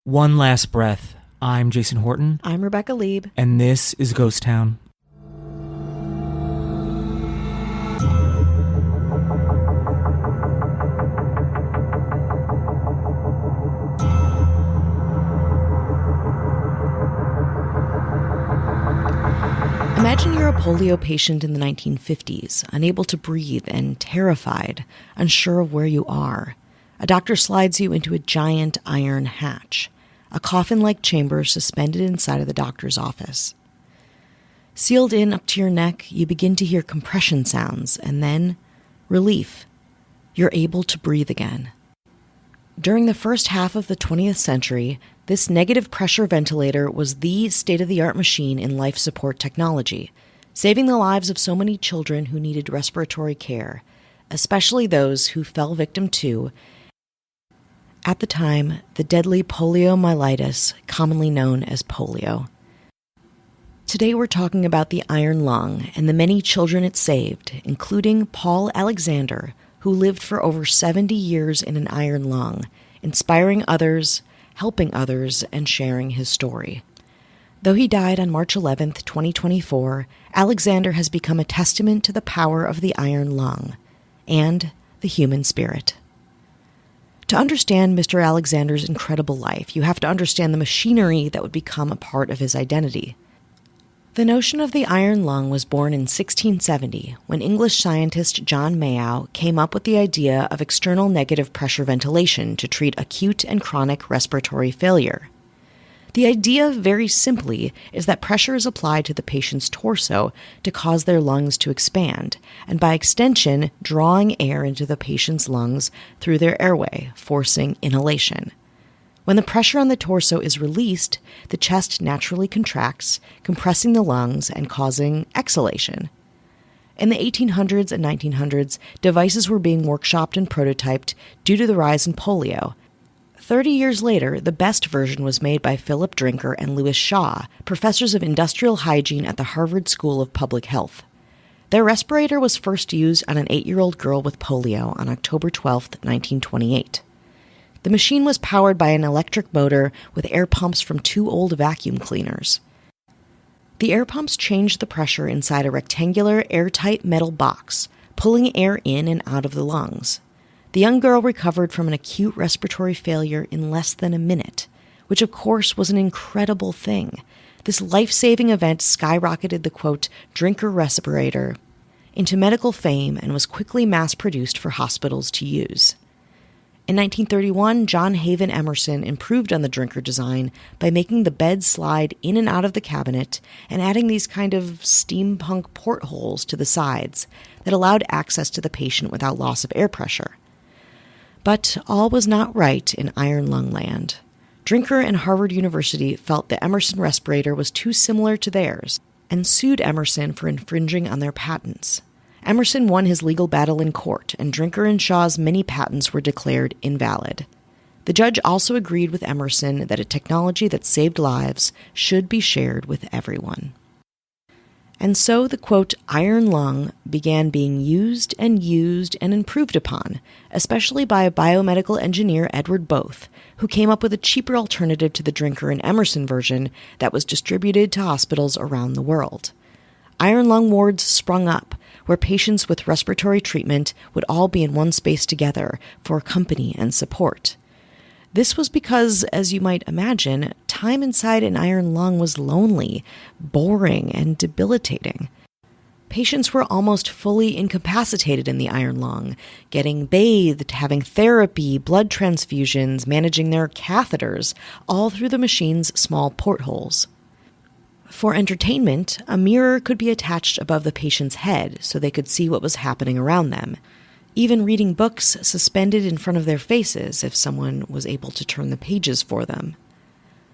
One Last Breath. I'm Jason Horton. I'm Rebecca Lieb. And this is Ghost Town. Imagine you're a polio patient in the 1950s, unable to breathe and terrified, unsure of where you are. A doctor slides you into a giant iron hatch, a coffin-like chamber suspended inside of the doctor's office. Sealed in up to your neck, you begin to hear compression sounds, and then relief. You're able to breathe again. During the first half of the 20th century, this negative pressure ventilator was the state-of-the-art machine in life support technology, saving the lives of so many children who needed respiratory care, especially those who fell victim to, at the time, the deadly poliomyelitis, commonly known as polio. Today we're talking about the iron lung and the many children it saved, including Paul Alexander, who lived for over 70 years in an iron lung, inspiring others, helping others, and sharing his story. Though he died on March 11, 2024, Alexander has become a testament to the power of the iron lung and the human spirit. To understand Mr. Alexander's incredible life, you have to understand the machinery that would become a part of his identity. The notion of the iron lung was born in 1670, when English scientist John Mayow came up with the idea of external negative pressure ventilation to treat acute and chronic respiratory failure. The idea, very simply, is that pressure is applied to the patient's torso to cause their lungs to expand, and by extension, drawing air into the patient's lungs through their airway, forcing inhalation. When the pressure on the torso is released, the chest naturally contracts, compressing the lungs and causing exhalation. In the 1800s and 1900s, devices were being workshopped and prototyped due to the rise in polio. 30 years later, the best version was made by Philip Drinker and Louis Shaw, professors of industrial hygiene at the Harvard School of Public Health. Their respirator was first used on an 8-year-old girl with polio on October 12, 1928. The machine was powered by an electric motor with air pumps from 2 old vacuum cleaners. The air pumps changed the pressure inside a rectangular, airtight metal box, pulling air in and out of the lungs. The young girl recovered from an acute respiratory failure in less than a minute, which of course was an incredible thing. This life-saving event skyrocketed the, quote, Drinker respirator into medical fame and was quickly mass-produced for hospitals to use. In 1931, John Haven Emerson improved on the Drinker design by making the bed slide in and out of the cabinet and adding these kind of steampunk portholes to the sides that allowed access to the patient without loss of air pressure. But all was not right in iron lung land. Drinker and Harvard University felt the Emerson respirator was too similar to theirs and sued Emerson for infringing on their patents. Emerson won his legal battle in court, and Drinker and Shaw's many patents were declared invalid. The judge also agreed with Emerson that a technology that saved lives should be shared with everyone. And so the, quote, iron lung began being used and improved upon, especially by biomedical engineer Edward Both, who came up with a cheaper alternative to the Drinker and Emerson version that was distributed to hospitals around the world. Iron lung wards sprung up, where patients with respiratory treatment would all be in one space together for company and support. This was because, as you might imagine, time inside an iron lung was lonely, boring, and debilitating. Patients were almost fully incapacitated in the iron lung, getting bathed, having therapy, blood transfusions, managing their catheters, all through the machine's small portholes. For entertainment, a mirror could be attached above the patient's head so they could see what was happening around them. Even reading books suspended in front of their faces if someone was able to turn the pages for them.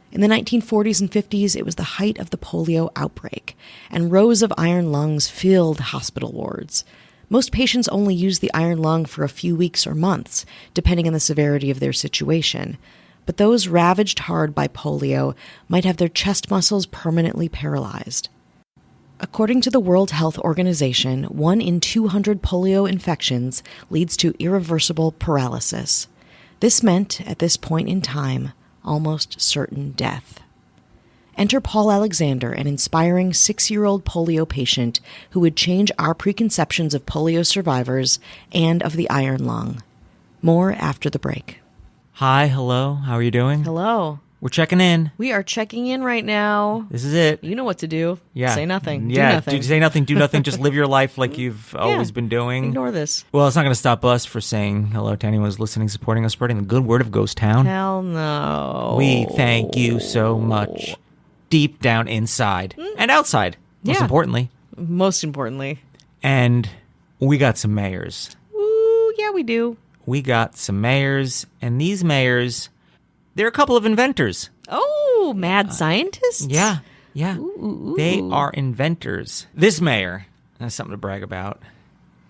In the 1940s and 50s, it was the height of the polio outbreak, and rows of iron lungs filled hospital wards. Most patients only used the iron lung for a few weeks or months, depending on the severity of their situation. But those ravaged hard by polio might have their chest muscles permanently paralyzed. According to the World Health Organization, 1 in 200 polio infections leads to irreversible paralysis. This meant, at this point in time, almost certain death. Enter Paul Alexander, an inspiring 6-year-old polio patient who would change our preconceptions of polio survivors and of the iron lung. More after the break. Hi, hello. How are you doing? Hello. We're checking in. We are checking in right now. This is it. You know what to do. Yeah. Say nothing. Yeah. Do nothing. Say nothing. Do nothing. Just live your life like you've always been doing. Ignore this. Well, it's not going to stop us for saying hello to anyone who's listening, supporting us, spreading the good word of Ghost Town. Hell no. We thank you so much. Deep down inside and outside, most Yeah. importantly. Most importantly. And we got some mayors. Ooh, yeah, we do. We got some mayors, and these mayors, they're a couple of inventors. Oh, mad scientists? Yeah, yeah. Ooh. They are inventors. This mayor, that's something to brag about.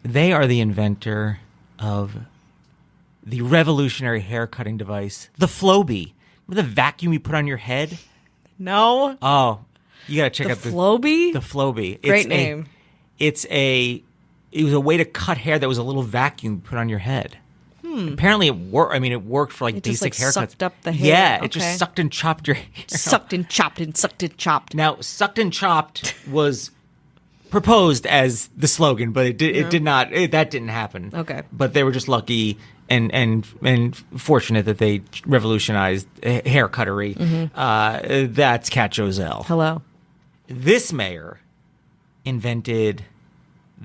They are the inventor of the revolutionary hair cutting device, the Flowbee. Remember the vacuum you put on your head? No. Oh, you gotta check The out Flowbee? the Flowbee. Great name. It was a way to cut hair that was a little vacuum put on your head. Apparently it worked. I mean, it worked for like It just, basic like, haircuts. sucked up the hair. Yeah, Okay. it just sucked and chopped your hair. Sucked and chopped and sucked and chopped. Now, sucked and chopped was proposed as the slogan, but it did not. That didn't happen. Okay. But they were just lucky and fortunate that they revolutionized hair cuttery. That's Cat Joselle. Hello. This mayor invented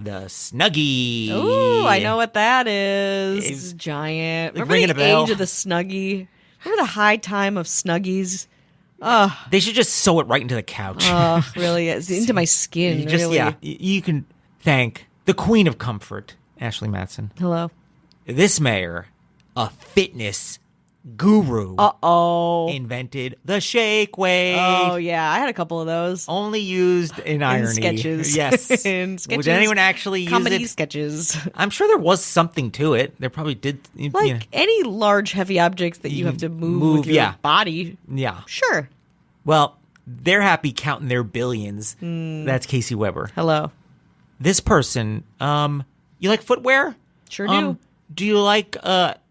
the Snuggie. Ooh, I know what that is. It's giant. like Remember ringing the a bell. age of the Snuggie? Remember the high time of Snuggies? They should just sew it right into the couch. Oh, really? It's into my skin. You just really. yeah, you can thank the Queen of Comfort, Ashley Matson. Hello. This mayor, a fitness guru, Uh-oh. invented the shake weight. Oh, yeah. I had a couple of those. Only used in irony. sketches. Yes. In sketches. Did anyone actually use Comedy it? sketches. I'm sure there was something to it. There probably did. Like any large, heavy objects that you have to move with your yeah. body. Yeah. Sure. Well, they're happy counting their billions. That's Casey Weber. Hello. This person, you like footwear? Sure do. Do you like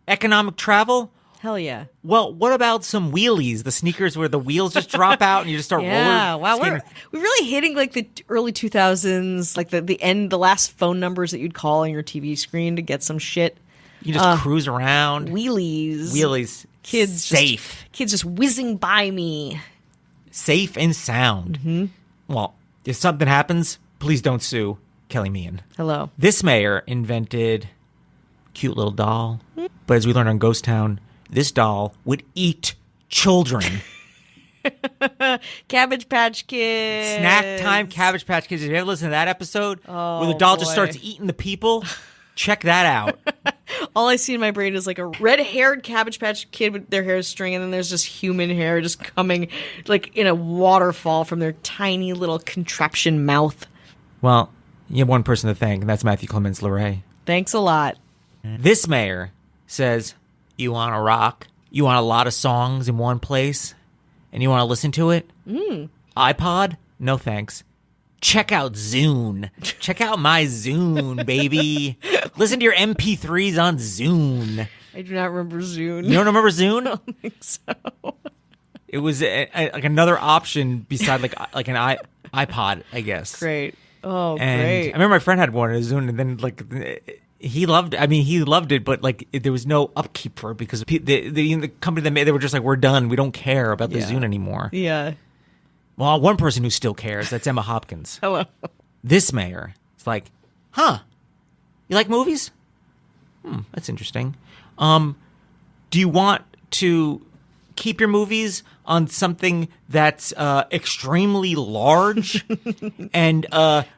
economic travel? Hell yeah. Well, what about some wheelies? The sneakers where the wheels just drop out and you just start Yeah, roller wow, skating? we're really hitting like the early 2000s, like the last phone numbers that you'd call on your TV screen to get some shit. You just cruise around. Wheelies. Wheelies. Kids Safe. Kids just whizzing by me. Safe and sound. Mm-hmm. Well, if something happens, please don't sue Kelly Meehan. Hello. This mayor invented cute little doll. But as we learned on Ghost Town, this doll would eat children. Cabbage Patch Kids. Snack time Cabbage Patch Kids. If you ever listen to that episode Oh, where the doll just boy. starts eating the people, check that out. All I see in my brain is like a red-haired Cabbage Patch Kid with their hair string, and then there's just human hair just coming like in a waterfall from their tiny little contraption mouth. Well, you have one person to thank, and that's Matthew Clemens LeRae. Thanks a lot. This mayor says, you want to rock? You want a lot of songs in one place? And you want to listen to it? iPod? No thanks. Check out Zune. Check out my Zune, baby. Listen to your MP3s on Zune. I do not remember Zune. You don't remember Zune? I don't think so. It was like another option beside like an iPod, I guess. Great. Oh, And great. I remember my friend had one in Zune, and then like he loved it, but like there was no upkeep for it because the company that made, they were just like, we're done, we don't care about the Yeah. Zune anymore. Yeah. Well, one person who still cares, that's Emma Hopkins. Hello. This mayor is like, huh, you like movies? That's interesting. Do you want to keep your movies on something that's extremely large and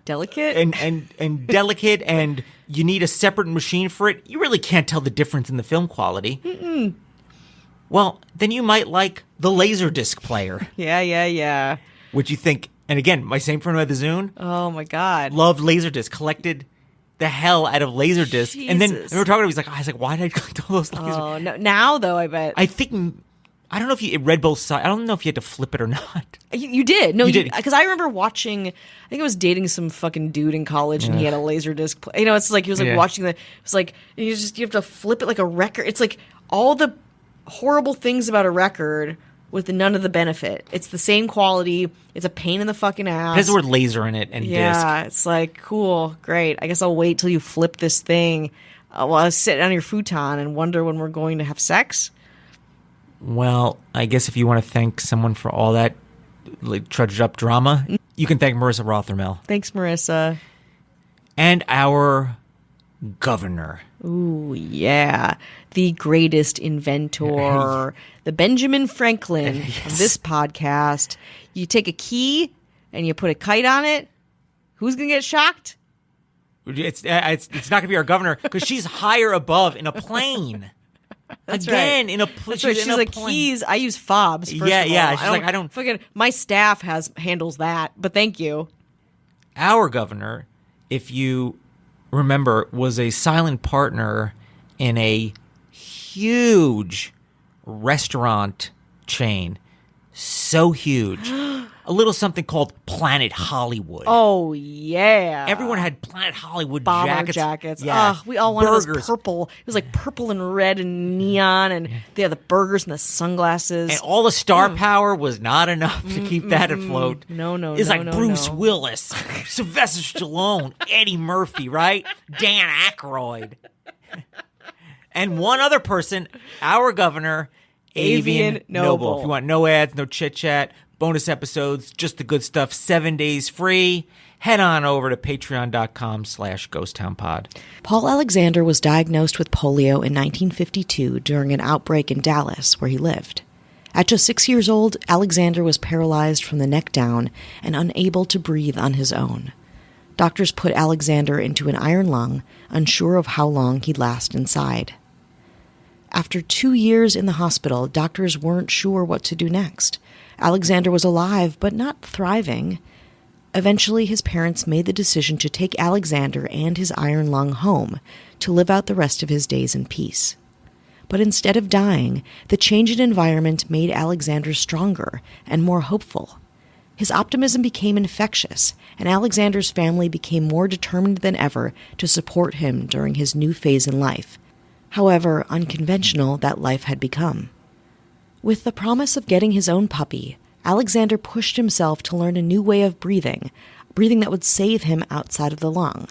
Delicate? and delicate, and you need a separate machine for it? You really can't tell the difference in the film quality. Well, then you might like the Laserdisc player, Yeah. which you think. And again, my same friend who had the Zune Oh, my God. loved Laserdisc, collected the hell out of Laserdisc, and then Jesus. we were talking to him. I was like, why did I collect all those Laserdisc? Oh, no. Now, though, I bet. I think, I don't know if it read both sides. I don't know if you had to flip it or not. You did. No, You did. Because I remember watching, I think I was dating some fucking dude in college and he had a Laserdisc. You know, it's like he was like Yeah. watching the, it's like, you have to flip it like a record. It's like all the horrible things about a record with none of the benefit. It's the same quality. It's a pain in the fucking ass. It has the word laser in it and yeah, disc. It's like, cool, great. I guess I'll wait till you flip this thing while I sit on your futon and wonder when we're going to have sex. Well, I guess if you want to thank someone for all that like, trudged up drama, you can thank Marissa Rothermel. Thanks, Marissa. And our governor. Ooh, yeah. The greatest inventor, the Benjamin Franklin of this podcast. You take a key and you put a kite on it. Who's going to get shocked? It's not going to be our governor because she's higher above in a plane. That's Again, right. in a That's right. She's like, keys. I use fobs. First Yeah, of all. yeah. She's like, I don't. Fucking, my staff handles that, but thank you. Our governor, if you remember, was a silent partner in a huge restaurant chain. So huge. A little something called Planet Hollywood. Oh, yeah. Everyone had Planet Hollywood bomber jackets. Yeah. We all wanted burgers. those purple. It was like purple and red and neon, and they had the burgers and the sunglasses. And all the star power was not enough to keep that afloat. No, It's like no, Bruce no. Willis, Sylvester Stallone, Eddie Murphy, right? Dan Aykroyd. And one other person, our governor, Avian Noble. If you want no ads, no chit-chat, bonus episodes, just the good stuff, 7 days free, head on over to patreon.com/ghosttownpod. Paul Alexander was diagnosed with polio in 1952 during an outbreak in Dallas, where he lived. At just 6 years old, Alexander was paralyzed from the neck down and unable to breathe on his own. Doctors put Alexander into an iron lung, unsure of how long he'd last inside. After 2 years in the hospital, doctors weren't sure what to do next. Alexander was alive, but not thriving. Eventually, his parents made the decision to take Alexander and his iron lung home to live out the rest of his days in peace. But instead of dying, the change in environment made Alexander stronger and more hopeful. His optimism became infectious, and Alexander's family became more determined than ever to support him during his new phase in life, however unconventional that life had become. With the promise of getting his own puppy, Alexander pushed himself to learn a new way of breathing that would save him outside of the lung.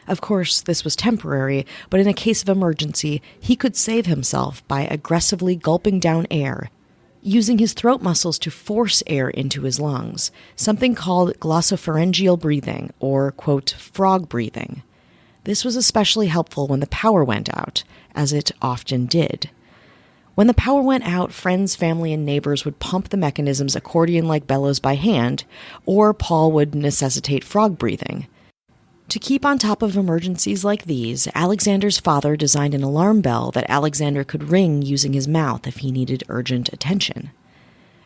Of course, this was temporary, but in a case of emergency, he could save himself by aggressively gulping down air, using his throat muscles to force air into his lungs, something called glossopharyngeal breathing, or, quote, frog breathing. This was especially helpful when the power went out, as it often did. When the power went out, friends, family, and neighbors would pump the mechanism's accordion-like bellows by hand, or Paul would necessitate frog breathing. To keep on top of emergencies like these, Alexander's father designed an alarm bell that Alexander could ring using his mouth if he needed urgent attention.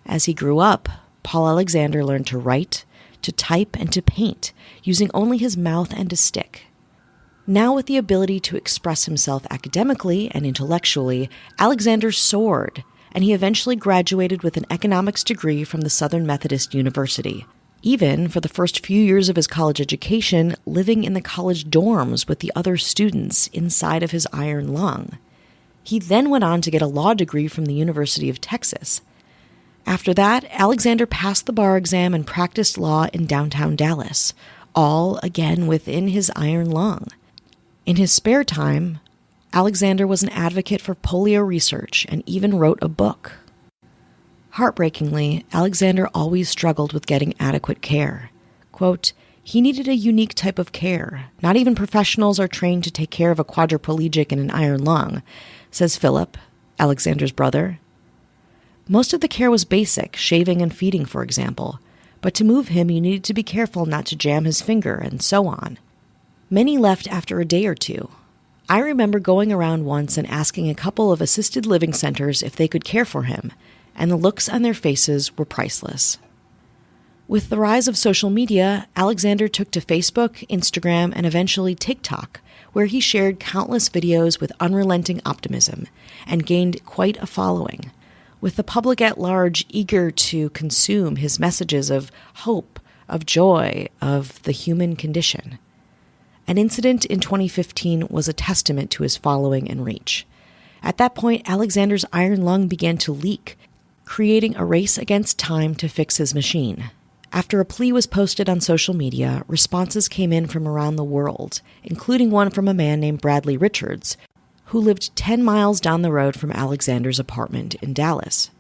As he grew up, Paul Alexander learned to write, to type, and to paint, using only his mouth and a stick. Now with the ability to express himself academically and intellectually, Alexander soared, and he eventually graduated with an economics degree from the Southern Methodist University. Even, for the first few years of his college education, living in the college dorms with the other students inside of his iron lung. He then went on to get a law degree from the University of Texas. After that, Alexander passed the bar exam and practiced law in downtown Dallas, all, again, within his iron lung. In his spare time, Alexander was an advocate for polio research and even wrote a book. Heartbreakingly, Alexander always struggled with getting adequate care. Quote, he needed a unique type of care. Not even professionals are trained to take care of a quadriplegic in an iron lung, says Philip, Alexander's brother. Most of the care was basic, shaving and feeding, for example. But to move him, you needed to be careful not to jam his finger, and so on. Many left after a day or two. I remember going around once and asking a couple of assisted living centers if they could care for him, and the looks on their faces were priceless. With the rise of social media, Alexander took to Facebook, Instagram, and eventually TikTok, where he shared countless videos with unrelenting optimism and gained quite a following, with the public at large eager to consume his messages of hope, of joy, of the human condition. An incident in 2015 was a testament to his following and reach. At that point, Alexander's iron lung began to leak, creating a race against time to fix his machine. After a plea was posted on social media, responses came in from around the world, including one from a man named Bradley Richards, who lived 10 miles down the road from Alexander's apartment in Dallas.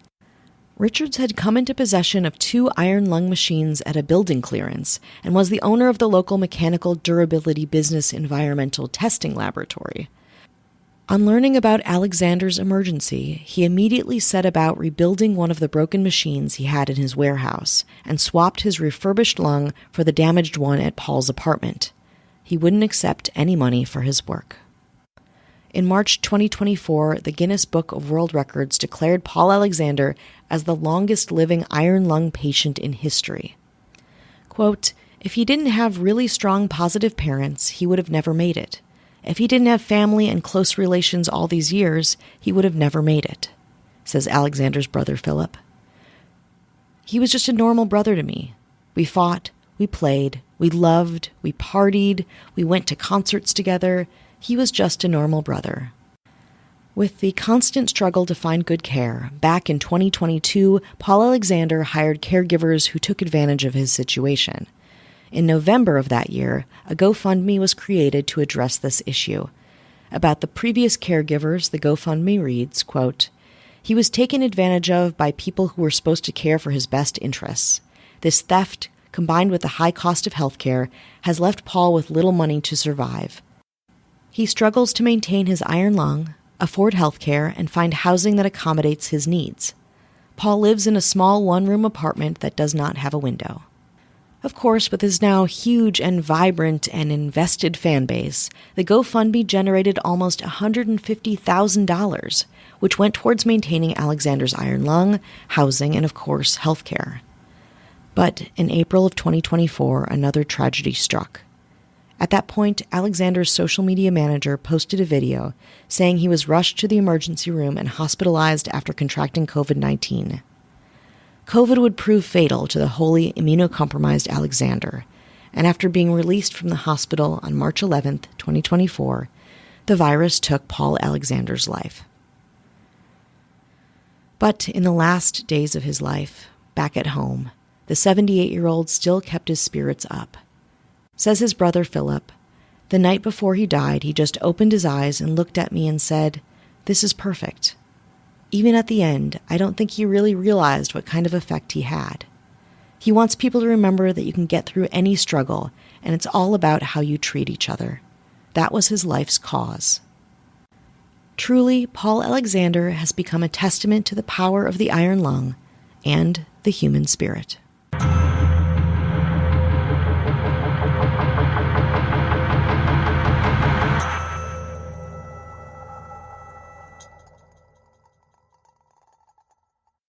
Richards had come into possession of 2 iron lung machines at a building clearance and was the owner of the local mechanical durability business environmental testing laboratory. On learning about Alexander's emergency, he immediately set about rebuilding one of the broken machines he had in his warehouse and swapped his refurbished lung for the damaged one at Paul's apartment. He wouldn't accept any money for his work. In March 2024, the Guinness Book of World Records declared Paul Alexander as the longest-living iron lung patient in history. Quote, "If he didn't have really strong positive parents, he would have never made it. If he didn't have family and close relations all these years, he would have never made it," says Alexander's brother Philip. "He was just a normal brother to me. We fought, we played, we loved, we partied, we went to concerts together. He was just a normal brother." With the constant struggle to find good care, back in 2022, Paul Alexander hired caregivers who took advantage of his situation. In November of that year, a GoFundMe was created to address this issue. About the previous caregivers, the GoFundMe reads, quote, "He was taken advantage of by people who were supposed to care for his best interests. This theft, combined with the high cost of healthcare, has left Paul with little money to survive. He struggles to maintain his iron lung, afford healthcare, and find housing that accommodates his needs. Paul lives in a small one-room apartment that does not have a window." Of course, with his now huge and vibrant and invested fan base, the GoFundMe generated almost $150,000, which went towards maintaining Alexander's iron lung, housing, and of course, healthcare. But in April of 2024, another tragedy struck. At that point, Alexander's social media manager posted a video saying he was rushed to the emergency room and hospitalized after contracting COVID-19. COVID would prove fatal to the wholly immunocompromised Alexander, and after being released from the hospital on March 11, 2024, the virus took Paul Alexander's life. But in the last days of his life, back at home, the 78-year-old still kept his spirits up. Says his brother Philip, "The night before he died, he just opened his eyes and looked at me and said, 'This is perfect.' Even at the end, I don't think he really realized what kind of effect he had. He wants people to remember that you can get through any struggle, and it's all about how you treat each other. That was his life's cause." Truly, Paul Alexander has become a testament to the power of the iron lung and the human spirit.